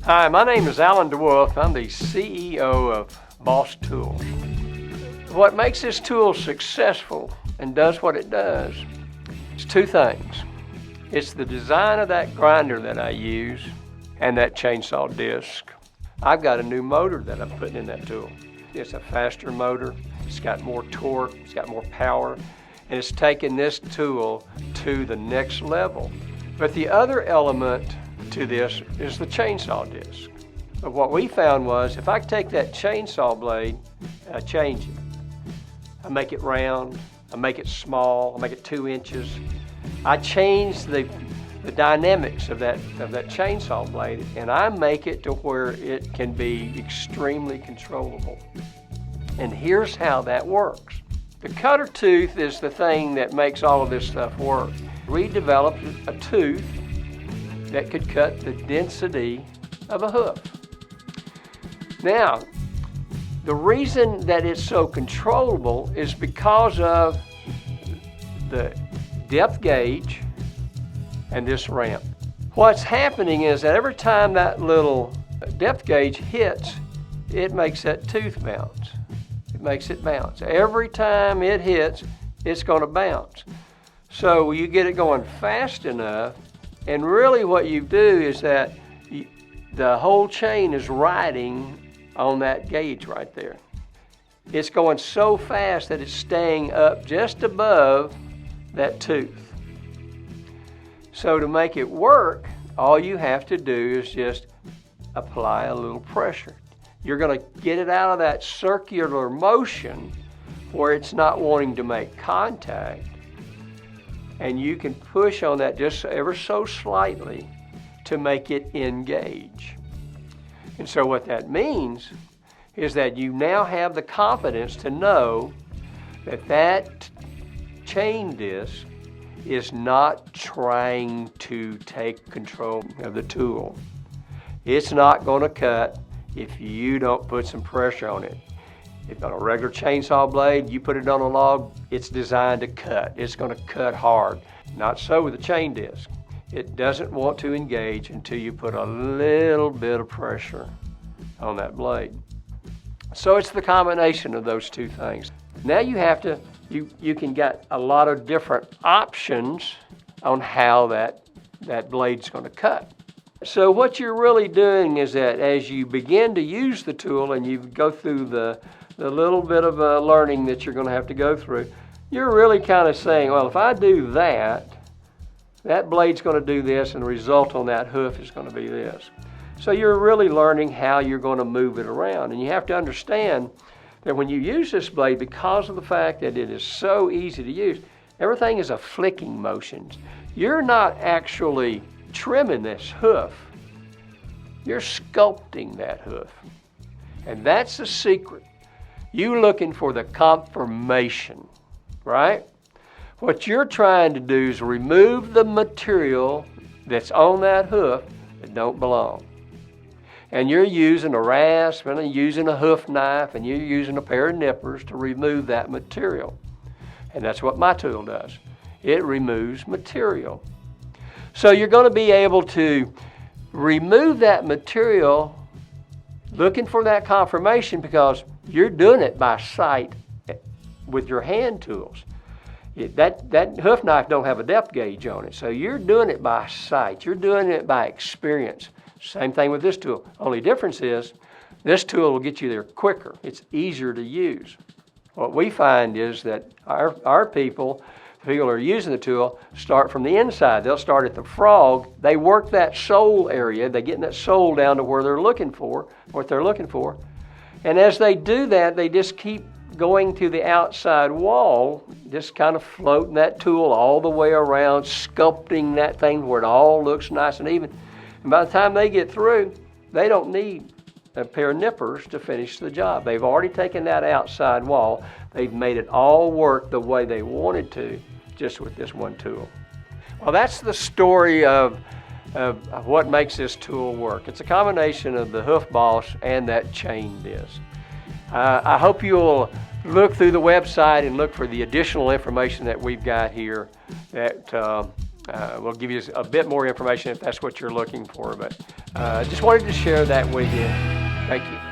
Hi, my name is Alan DeWolf. I'm the CEO of Boss Tools. What makes this tool successful and does what it does is two things. It's the design of that grinder that I use and that chainsaw disc. I've got a new motor that I'm putting in that tool. It's a faster motor, it's got more torque, it's got more power, and it's taken this tool to the next level. But the other element to this is the chainsaw disc. But what we found was if I take that chainsaw blade, I change it. I make it round, I make it small, I make it 2 inches. I change the dynamics of that chainsaw blade, and I make it to where it can be extremely controllable. And here's how that works. The cutter tooth is the thing that makes all of this stuff work. We developed a tooth that could cut the density of a hoof. Now, the reason that it's so controllable is because of the depth gauge and this ramp. What's happening is that every time that little depth gauge hits, it makes that tooth bounce. It makes it bounce. Every time it hits, it's going to bounce. So you get it going fast enough, and really what you do is that the whole chain is riding on that gauge right there. It's going so fast that it's staying up just above that tooth. So to make it work, all you have to do is just apply a little pressure. You're going to get it out of that circular motion where it's not wanting to make contact, and you can push on that just ever so slightly to make it engage. And so what that means is that you now have the confidence to know that that chain disc is not trying to take control of the tool. It's not going to cut if you don't put some pressure on it. If on a regular chainsaw blade, you put it on a log, it's designed to cut. It's going to cut hard. Not so with the chain disc. It doesn't want to engage until you put a little bit of pressure on that blade. So it's the combination of those two things. Now you can get a lot of different options on how that blade's going to cut. So what you're really doing is that as you begin to use the tool and you go through the little bit of learning that you're going to have to go through, you're really kind of saying, well, if I do that blade's going to do this, and the result on that hoof is going to be this. So you're really learning how you're going to move it around. And you have to understand that when you use this blade, because of the fact that it is so easy to use, everything is a flicking motion. You're not actually trimming this hoof. You're sculpting that hoof. And that's the secret. You're looking for the confirmation, right? What you're trying to do is remove the material that's on that hoof that don't belong. And you're using a rasp and you're using a hoof knife and you're using a pair of nippers to remove that material. And that's what my tool does. It removes material. So you're going to be able to remove that material looking for that confirmation because you're doing it by sight with your hand tools. That hoof knife don't have a depth gauge on it, so you're doing it by sight. You're doing it by experience. Same thing with this tool. Only difference is this tool will get you there quicker. It's easier to use. What we find is that our people who are using the tool start from the inside. They'll start at the frog. They work that sole area. They get that sole down to where they're looking for, what they're looking for. And as they do that, they just keep going to the outside wall, just kind of floating that tool all the way around, sculpting that thing where it all looks nice and even. And by the time they get through, they don't need a pair of nippers to finish the job. They've already taken that outside wall. They've made it all work the way they wanted to, just with this one tool. Well, that's the story of what makes this tool work. It's a combination of the Hoof Boss and that chain disc. I hope you'll look through the website and look for the additional information that we've got here that will give you a bit more information if that's what you're looking for. But Just wanted to share that with you. Thank you.